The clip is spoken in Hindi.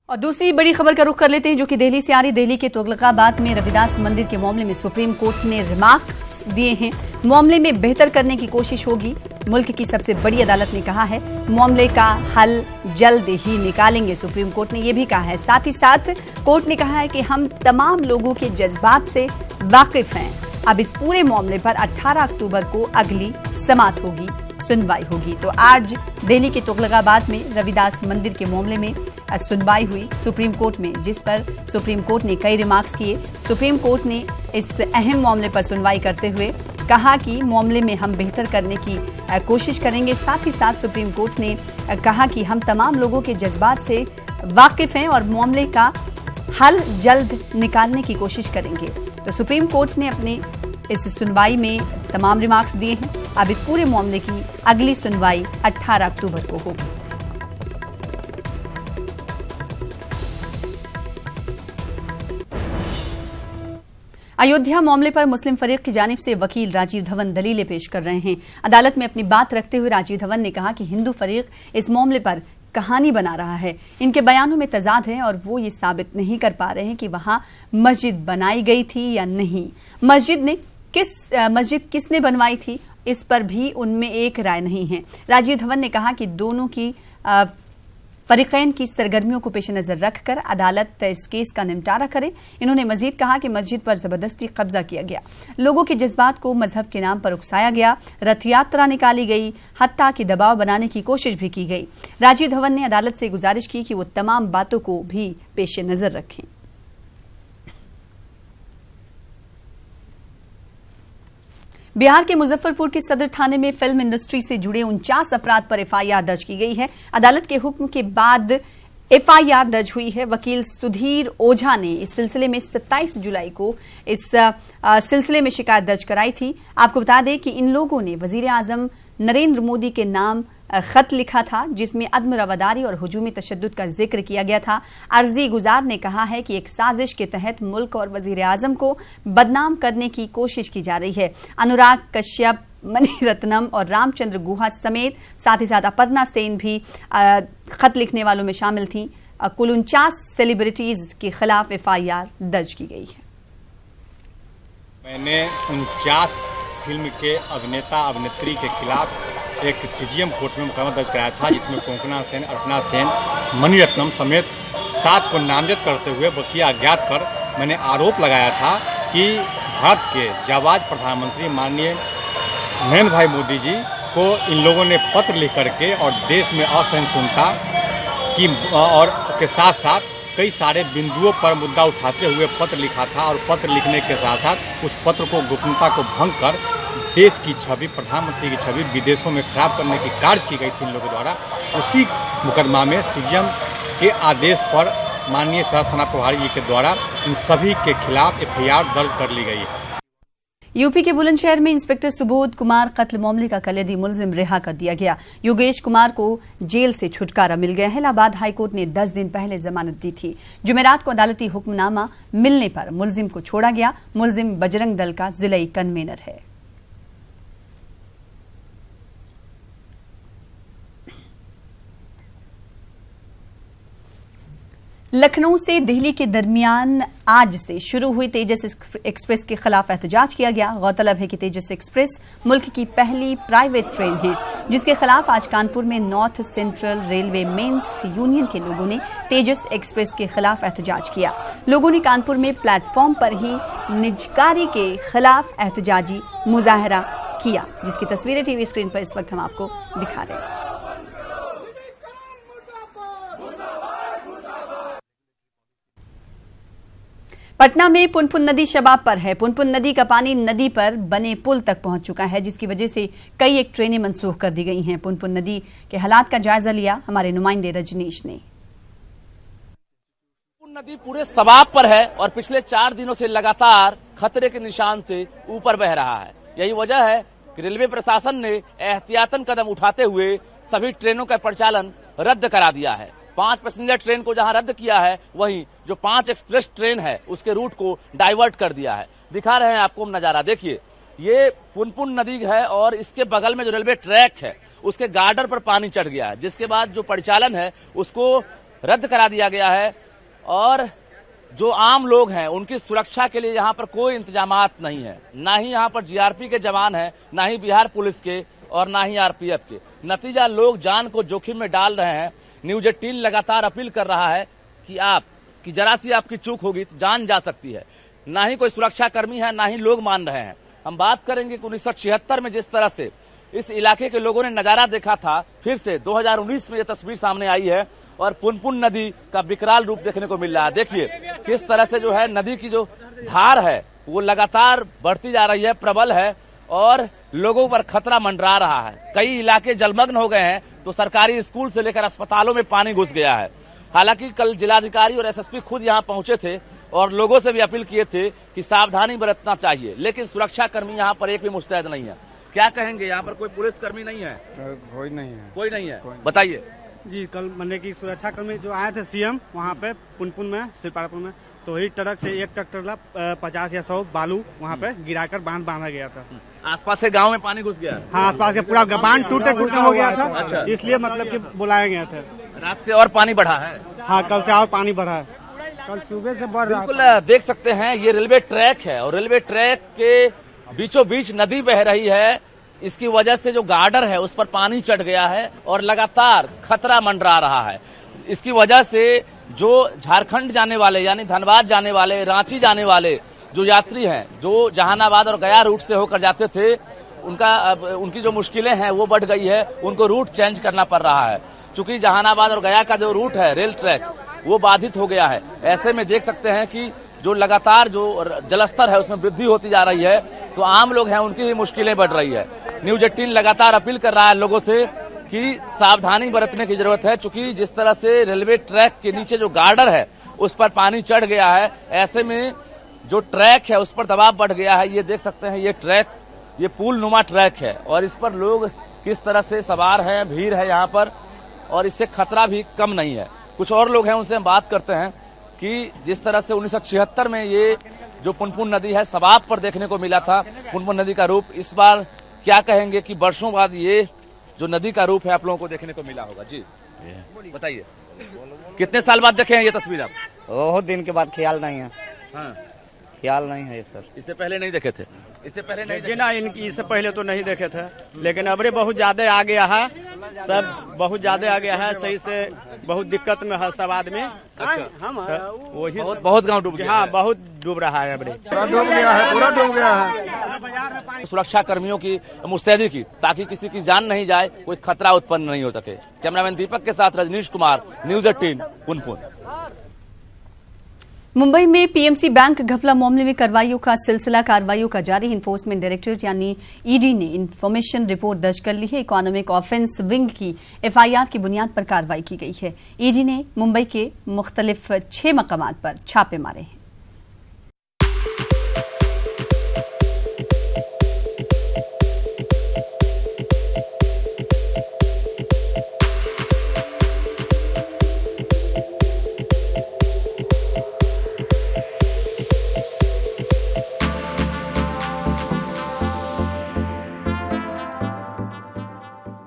और दूसरी बड़ी खबर का रुख कर लेते हैं, जो कि दिल्ली से आ रही। दिल्ली के तुगलकाबाद में रविदास मंदिर के मामले में सुप्रीम कोर्ट ने रिमार्क्स दिए हैं। मामले में बेहतर करने की कोशिश होगी। मुल्क की सबसे बड़ी अदालत ने कहा है मामले का हल जल्द ही निकालेंगे। सुप्रीम कोर्ट ने यह भी कहा है। साथ ही साथ कोर्ट ने कहा है कि हम तमाम लोगों के जज्बात से वाकिफ हैं। अब इस पूरे मामले पर 18 अक्टूबर को अगली समाअत होगी, सुनवाई होगी। तो आज दिल्ली के तुगलकाबाद में रविदास मंदिर के मामले में सुनवाई हुई सुप्रीम कोर्ट में, जिस पर सुप्रीम कोर्ट ने कई रिमार्क्स किए। सुप्रीम कोर्ट ने इस अहम मामले पर सुनवाई करते हुए कहा कि मामले में हम बेहतर करने की कोशिश करेंगे। साथ ही साथ सुप्रीम कोर्ट ने कहा कि हम तमाम लोगों के जज्बात से वाकिफ हैं और मामले का हल जल्द निकालने की कोशिश करेंगे। तो सुप्रीम कोर्ट ने अपने इस सुनवाई में तमाम रिमार्क्स दिए हैं। अब इस पूरे मामले की अगली सुनवाई 18 अक्टूबर को होगी। अयोध्या मामले पर मुस्लिम फरीक की जानिब से वकील राजीव धवन दलीलें पेश कर रहे हैं। अदालत में अपनी बात रखते हुए राजीव धवन ने कहा कि हिंदू फरीक इस मामले पर कहानी बना रहा है। इनके बयानों में तजाद है और वो ये साबित नहीं कर पा रहे हैं कि वहां मस्जिद बनाई गई थी या नहीं। मस्जिद किसने बनवाई थी, इस पर भी उनमें एक राय नहीं है। राजीव धवन ने कहा कि दोनों की फरीकैन की सरगर्मियों को पेश नजर रखकर अदालत इस केस का निपटारा करे। इन्होंने मजीद कहा कि मस्जिद पर जबरदस्ती कब्जा किया गया, लोगों के जज्बात को मजहब के नाम पर उकसाया गया, रथ यात्रा निकाली गई, हत्ता की दबाव बनाने की कोशिश भी की गई। राजीव धवन ने अदालत से गुजारिश की कि वो तमाम बातों को भी पेश नजर रखें। बिहार के मुजफ्फरपुर के सदर थाने में फिल्म इंडस्ट्री से जुड़े 49 अफराद पर एफआईआर दर्ज की गई है। अदालत के हुक्म के बाद एफआईआर दर्ज हुई है। वकील सुधीर ओझा ने इस सिलसिले में 27 जुलाई को इस सिलसिले में शिकायत दर्ज कराई थी। आपको बता दें कि इन लोगों ने वजीर आजम नरेंद्र मोदी के नाम खत लिखा था, जिसमें अदम रवादारी और हुजूमी तशद्दुद का जिक्र किया गया था। अर्जी गुजार ने कहा है कि एक साजिश के तहत मुल्क और वजीर आजम को बदनाम करने की कोशिश की जा रही है। अनुराग कश्यप, मणि रत्नम और रामचंद्र गुहा समेत साथ ही साथ अपर्णा सेन भी खत लिखने वालों में शामिल थी। कुल 49 सेलिब्रिटीज के खिलाफ एफआईआर दर्ज की गई है। मैंने 49 फिल्म के अभिनेता अभिनेत्री के खिलाफ एक सीजीएम कोर्ट में मुकदमा दर्ज कराया था, जिसमें कोंकणा सेन, अर्पणा सेन, मणि रत्नम समेत 7 को नामजद करते हुए बकिया अज्ञात कर मैंने आरोप लगाया था कि भारत के जाबाज प्रधानमंत्री माननीय नरेंद्र भाई मोदी जी को इन लोगों ने पत्र लिख करके और देश में असहिष्णुता की और के साथ साथ कई सारे बिंदुओं पर मुद्दा उठाते हुए पत्र लिखा था। और पत्र लिखने के साथ साथ उस पत्र को गोपनीयता को भंग कर देश की छवि, प्रधानमंत्री की छवि विदेशों में खराब करने की कार्य की गई थी इन लोगों द्वारा। उसी मुकदमा में सीजीएम के आदेश पर माननीय सदर थाना प्रभारी जी के द्वारा इन सभी के खिलाफ एफआईआर दर्ज कर ली गई है। यूपी के बुलंदशहर में इंस्पेक्टर सुबोध कुमार कत्ल मामले का कलीदी मुलजिम रिहा कर दिया गया। योगेश कुमार को जेल से छुटकारा मिल गया है। इलाहाबाद हाईकोर्ट ने 10 दिन पहले जमानत दी थी। जुमेरात को अदालती हुक्मनामा मिलने पर मुलजिम को छोड़ा गया। मुलजिम बजरंग दल का जिलाई कन्वीनर है। लखनऊ से दिल्ली के दरमियान आज से शुरू हुई तेजस एक्सप्रेस के खिलाफ एहतजाज किया गया। गौरतलब है कि तेजस एक्सप्रेस मुल्क की पहली प्राइवेट ट्रेन है, जिसके खिलाफ आज कानपुर में north central railway men's union के लोगों ने तेजस एक्सप्रेस के खिलाफ एहतजाज किया। लोगों ने कानपुर में प्लेटफॉर्म पर ही निजकारी के खिलाफ एहतजाजी मुजाहरा किया, जिसकी तस्वीरें टीवी स्क्रीन पर इस वक्त हम आपको दिखा रहे हैं। पटना में पुनपुन नदी शबाब पर है। पुनपुन नदी का पानी नदी पर बने पुल तक पहुंच चुका है, जिसकी वजह से कई एक ट्रेनें मनसूख कर दी गई हैं। पुनपुन नदी के हालात का जायजा लिया हमारे नुमाइंदे रजनीश ने। पुनपुन नदी पूरे शबाब पर है और पिछले 4 दिनों से लगातार खतरे के निशान से ऊपर बह रहा है। यही वजह है कि रेलवे प्रशासन ने एहतियातन कदम उठाते हुए सभी ट्रेनों का परिचालन रद्द करा दिया है। 5 पैसेंजर ट्रेन को जहां रद्द किया है, वहीं जो 5 एक्सप्रेस ट्रेन है उसके रूट को डाइवर्ट कर दिया है। दिखा रहे हैं आपको हम नजारा, देखिए ये पुनपुन नदी है और इसके बगल में जो रेलवे ट्रैक है उसके गार्डर पर पानी चढ़ गया है, जिसके बाद जो परिचालन है उसको रद्द करा दिया गया है और जो आम लोग हैं उनकी सुरक्षा के लिए यहाँ पर कोई इंतजामात नहीं है। ना ही यहाँ पर जीआरपी के जवान हैं, ना ही बिहार पुलिस के और ना ही आरपीएफ के। नतीजा लोग जान को जोखिम में डाल रहे हैं। न्यूज 18 लगातार अपील कर रहा है कि जरा सी आपकी चूक होगी तो जान जा सकती है। ना ही कोई सुरक्षा कर्मी है, ना ही लोग मान रहे हैं। हम बात करेंगे कि 1976 में जिस तरह से इस इलाके के लोगों ने नजारा देखा था, फिर से 2019 में ये तस्वीर सामने आई है और पुनपुन नदी का विकराल रूप देखने को मिल रहा है। देखिए किस तरह से जो है नदी की जो धार है वो लगातार बढ़ती जा रही है, प्रबल है और लोगों पर खतरा मंडरा रहा है। कई इलाके जलमग्न हो गए हैं तो सरकारी स्कूल से लेकर अस्पतालों में पानी घुस गया है। हालांकि कल जिलाधिकारी और एसएसपी खुद यहाँ पहुंचे थे और लोगों से भी अपील किए थे कि सावधानी बरतना चाहिए, लेकिन सुरक्षा कर्मी यहाँ पर एक भी मुस्तैद नहीं है। क्या कहेंगे, यहाँ पर कोई पुलिस कर्मी नहीं है? कोई नहीं है। कोई नहीं है, बताइए जी। कल मतलब की सुरक्षा कर्मी जो आए थे सीएम वहाँ पे पुनपुन में, सिरपारापुर में, तो वही ट्रक से एक ट्रैक्टर 50 या 100 बालू वहाँ पे गिराकर बांधा गया था। आसपास के गांव में पानी घुस गया? हाँ, आसपास के पूरा बांध टूटे हो गया था। अच्छा। इसलिए मतलब कि बुलाए गए थे। रात से और पानी बढ़ा है? हाँ, कल से और पानी बढ़ा है, कल सुबह से बढ़ रहा है। बिल्कुल देख सकते हैं ये रेलवे ट्रैक है और रेलवे ट्रैक के बीचों बीच नदी बह रही है। इसकी वजह से जो गार्डर है उस पर पानी चढ़ गया है और लगातार खतरा मंडरा रहा है। इसकी वजह से जो झारखंड जाने वाले यानी धनबाद जाने वाले, रांची जाने वाले जो यात्री हैं, जो जहानाबाद और गया रूट से होकर जाते थे, उनकी जो मुश्किलें हैं वो बढ़ गई है। उनको रूट चेंज करना पड़ रहा है क्योंकि जहानाबाद और गया का जो रूट है रेल ट्रैक वो बाधित हो गया है। ऐसे में देख सकते हैं कि जो लगातार जो जलस्तर है उसमें वृद्धि होती जा रही है, तो आम लोग हैं उनकी भी मुश्किलें बढ़ रही है। न्यूज 18 लगातार अपील कर रहा है लोगों से कि सावधानी बरतने की जरूरत है, क्योंकि जिस तरह से रेलवे ट्रैक के नीचे जो गार्डर है उस पर पानी चढ़ गया है। ऐसे में जो ट्रैक है उस पर दबाव बढ़ गया है। ये देख सकते हैं ये ट्रैक, ये पुल नुमा ट्रैक है और इस पर लोग किस तरह से सवार हैं, भीड़ है यहाँ पर और इससे खतरा भी कम नहीं है। कुछ और लोग हैं, उनसे हम बात करते हैं कि जिस तरह से 1976 में ये जो पुनपुन नदी है सबाब पर देखने को मिला था पुनपुन नदी का रूप, इस बार क्या कहेंगे कि वर्षों बाद ये जो नदी का रूप है आप लोगों को देखने को मिला होगा? जी बताइए, कितने साल बाद देखे हैं ये तस्वीर आप? बहुत दिन के बाद, ख्याल नहीं है। हाँ, ख्याल नहीं है सर। इससे पहले नहीं देखे थे? इससे पहले नहीं देखे? ना, इससे पहले तो नहीं देखे थे, लेकिन अबरे बहुत ज्यादा आ गया है, सब बहुत ज्यादा आ गया है। सही से बहुत दिक्कत में है सब आदमी। वही बहुत गांव डूब गया। हाँ, बहुत डूब रहा है, अबरे डूब गया है, पूरा डूब गया है। सुरक्षा कर्मियों की मुस्तैदी की ताकि किसी की जान नहीं जाए, कोई खतरा उत्पन्न नहीं हो सके। कैमरामैन दीपक के साथ रजनीश कुमार, न्यूज 18 पुनपुन। मुंबई में पीएमसी बैंक घपला मामले में कार्रवाइयों का सिलसिला कार्रवाइयों का जारी। इन्फोर्समेंट डायरेक्टोरेट यानी ईडी ने इन्फॉर्मेशन रिपोर्ट दर्ज कर ली है। इकोनॉमिक ऑफेंस विंग की एफआईआर की बुनियाद पर कार्रवाई की गई है। ईडी ने मुंबई के मुख्तलिफ 6 मकामात पर छापे मारे हैं।